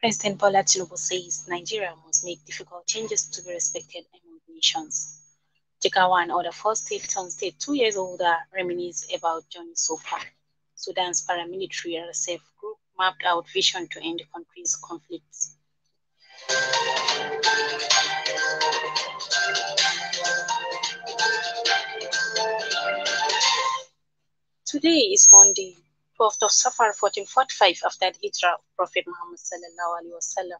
President Bola Tinubu says Nigeria must make difficult changes to be respected among nations. Jigawa and other four states on state 2 years older reminisce about journey so far. Sudan's paramilitary RSF group mapped out vision to end the country's conflicts. Today is Monday, 12th of Safar 1445 after the Hijrah of Prophet Muhammad sallallahu alaihi wasallam,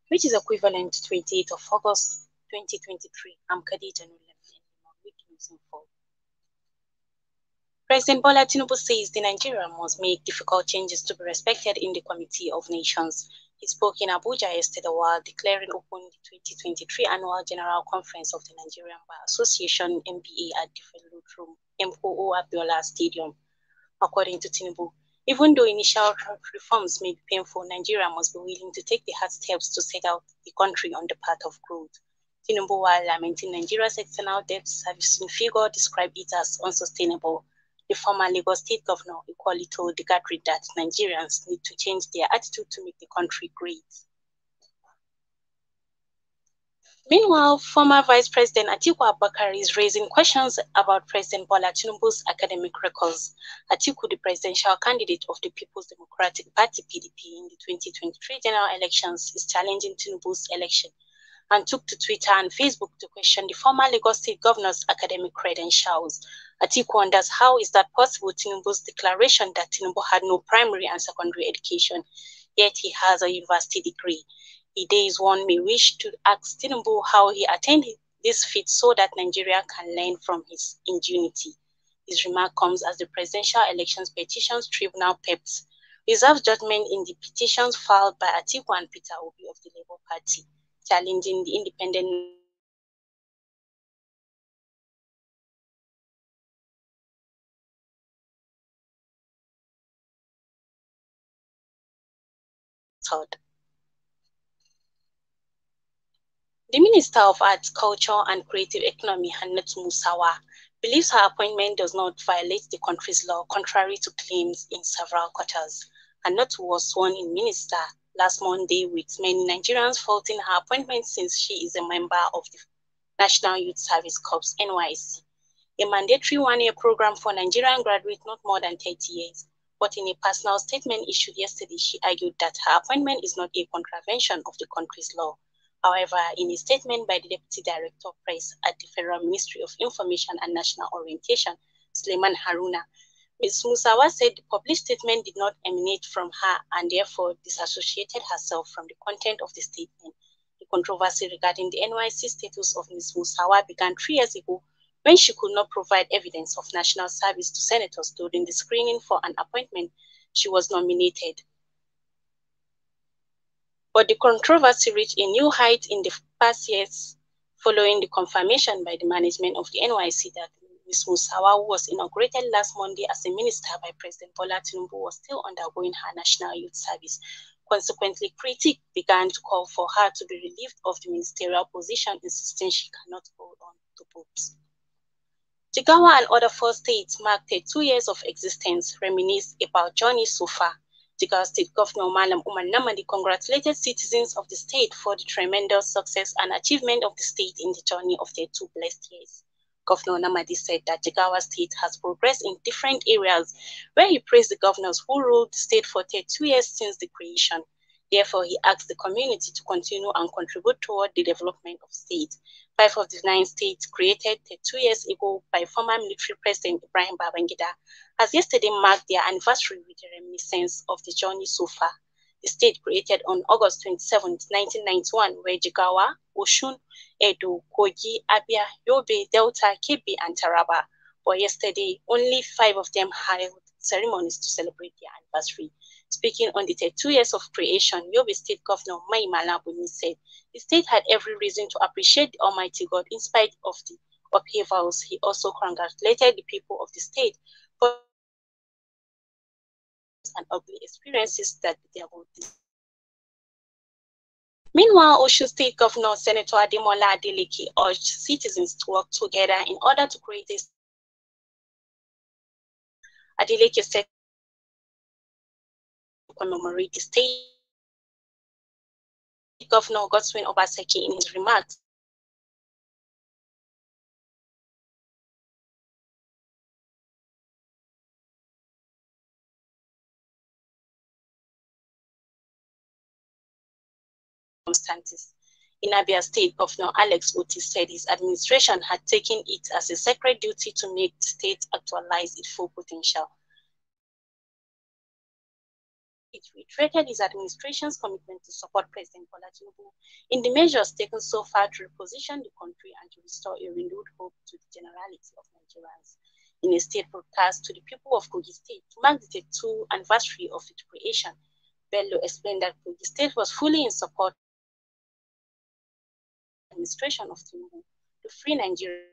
which is equivalent to 28th of August 2023. I'm Khadija Nulem with news info. President Bola Tinubu says the Nigeria must make difficult changes to be respected in the Committee of Nations. He spoke in Abuja yesterday while declaring open the 2023 Annual General Conference of the Nigerian Bar Association (NBA) at the Federal Room, MOO Abiola Stadium. According to Tinubu, even though initial reforms may be painful, Nigeria must be willing to take the hard steps to set out the country on the path of growth. Tinubu, while lamenting Nigeria's external debt servicing figure, described it as unsustainable. The former Lagos State governor equally told the gathering that Nigerians need to change their attitude to make the country great. Meanwhile, former Vice President Atiku Abubakar is raising questions about President Bola Tinubu's academic records. Atiku, the presidential candidate of the People's Democratic Party (PDP) in the 2023 general elections, is challenging Tinubu's election and took to Twitter and Facebook to question the former Lagos State governor's academic credentials. Atiku wonders how is that possible. Tinubu's declaration that Tinubu had no primary and secondary education, yet he has a university degree. It is one may wish to ask Tinubu how he attained this feat so that Nigeria can learn from his ingenuity. His remark comes as the Presidential Elections Petitions Tribunal PEPT reserves judgment in the petitions filed by Atiku and Peter Obi of the Labour Party, challenging the independent method. The Minister of Arts, Culture and Creative Economy, Hannatu Musawa, believes her appointment does not violate the country's law, contrary to claims in several quarters. Hannatu was sworn in minister last Monday, with many Nigerians faulting her appointment since she is a member of the National Youth Service Corps (NYSC), a mandatory one-year program for Nigerian graduates not more than 30 years. But in a personal statement issued yesterday, she argued that her appointment is not a contravention of the country's law. However, in a statement by the Deputy Director of Press at the Federal Ministry of Information and National Orientation, Suleiman Haruna, Ms. Musawa said the published statement did not emanate from her and therefore disassociated herself from the content of the statement. The controversy regarding the NYC status of Ms. Musawa began 3 years ago when she could not provide evidence of national service to senators during the screening for an appointment she was nominated. But the controversy reached a new height in the past years following the confirmation by the management of the NYC that Ms. Musawa, who was inaugurated last Monday as a minister by President Bola Tinubu, was still undergoing her National Youth Service. Consequently, critics began to call for her to be relieved of the ministerial position, insisting she cannot hold on to both. Jigawa and other four states marked their 2 years of existence, reminisce about journey so far. Jigawa State Governor Malam Umar Namadi congratulated citizens of the state for the tremendous success and achievement of the state in the journey of their 2 blessed years. Governor Namadi said that Jigawa State has progressed in different areas, where he praised the governors who ruled the state for 32 years since the creation. Therefore, he asked the community to continue and contribute toward the development of the state. 5 of the 9 states created 2 years ago by former military President Ibrahim Babangida has yesterday marked their anniversary with a reminiscence of the journey so far. The state created on August 27, 1991, where Jigawa, Oshun, Edo, Kogi, Abia, Yobe, Delta, Kebbi, and Taraba. But yesterday, only 5 of them held ceremonies to celebrate their anniversary. Speaking on the 2 years of creation, Yobe State Governor Mai Malabuni said the state had every reason to appreciate the Almighty God in spite of the upheavals. He also congratulated the people of the state for and ugly experiences that they have. Meanwhile, Osun State Governor Senator Ademola Adeleke urged citizens to work together in order to create a Adeleke said to commemorate the state Governor Godswin Obaseki in his remarks circumstances. In Abia State, Governor Alex Oti said his administration had taken it as a sacred duty to make the state actualize its full potential. It reiterated his administration's commitment to support President Bola Tinubu in the measures taken so far to reposition the country and to restore a renewed hope to the generality of Nigerians. In a state broadcast to the people of Kogi State to mark the 32nd anniversary of its creation, Bello explained that Kogi State was fully in support of the administration of Tinubu to free Nigeria,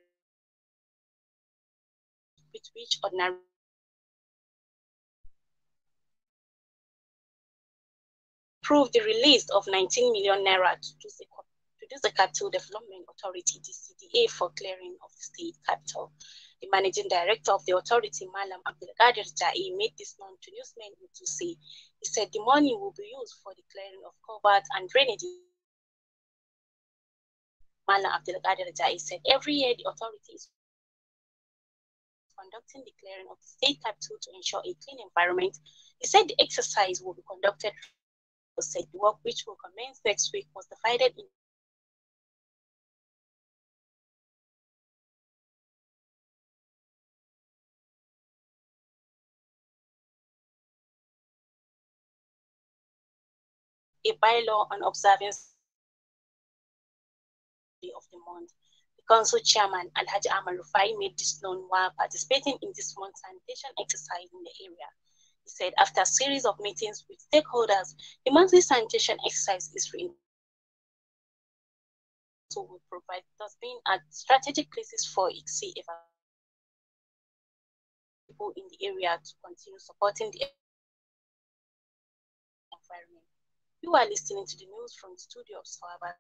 with which ordinary approved the release of 19 million naira to the Capital Development Authority, the CDA, for clearing of the state capital. The managing director of the authority, Malam Abdelkader Jai, made this known to newsmen in Tuesday. He said the money will be used for the clearing of culverts and drainage. Malam Abdelkader Jai said every year the authority is conducting the clearing of the state capital to ensure a clean environment. He said the exercise will be conducted. Said the work, which will commence next week, was divided in a bylaw on observance of the month. The council chairman, Alhaji Amal Rufai, made this known while participating in this month's sanitation exercise in the area. He said after a series of meetings with stakeholders, the monthly sanitation exercise is will provide dustbin at strategic places for ICSI people in the area to continue supporting the environment. You are listening to the news from the studio of Sawaba.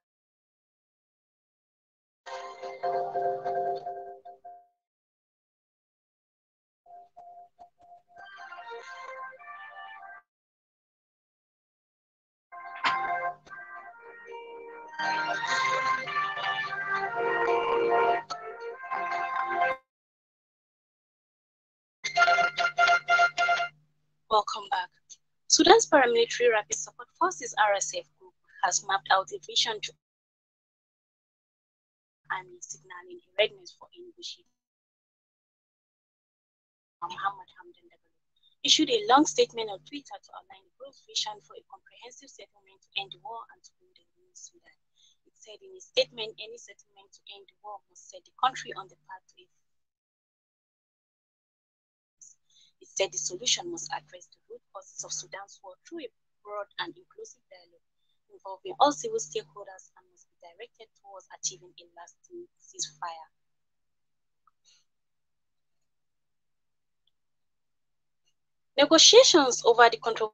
Welcome back. Sudan's paramilitary Rapid Support Forces (RSF) group has mapped out a vision to army signaling a readiness for a negotiation. Muhammad Hamdan Dagalo issued a long statement on Twitter to outline the group's vision for a comprehensive settlement to end the war and to build a new Sudan. It said in a statement, any settlement to end the war must set the country on the path to a It said the solution must address the root causes of Sudan's war through a broad and inclusive dialogue involving all civil stakeholders and must be directed towards achieving a lasting ceasefire. Negotiations over the controversial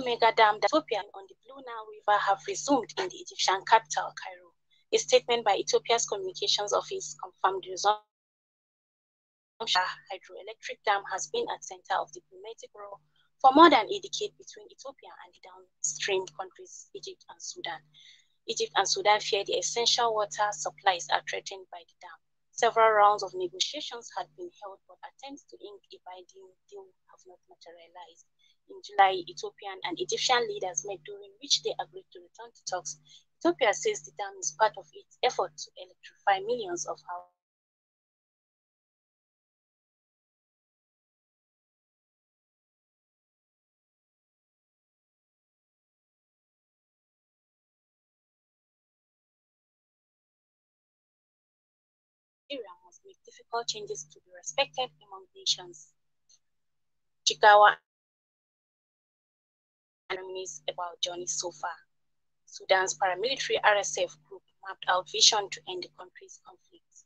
mega dam that Ethiopia on the Blue Nile River have resumed in the Egyptian capital, Cairo. A statement by Ethiopia's communications office confirmed the resumption. Hydroelectric dam has been at the center of diplomatic row for more than a decade between Ethiopia and the downstream countries, Egypt and Sudan. Egypt and Sudan fear the essential water supplies are threatened by the dam. Several rounds of negotiations had been held, but attempts to ink a binding deal have not materialized. In July, Ethiopian and Egyptian leaders met, during which they agreed to return to talks. Ethiopia says the dam is part of its effort to electrify millions of houses. Nigeria must make difficult changes to be respected among nations. Jigawa and reminisce about journey so far. Sudan's paramilitary RSF group mapped out vision to end the country's conflict.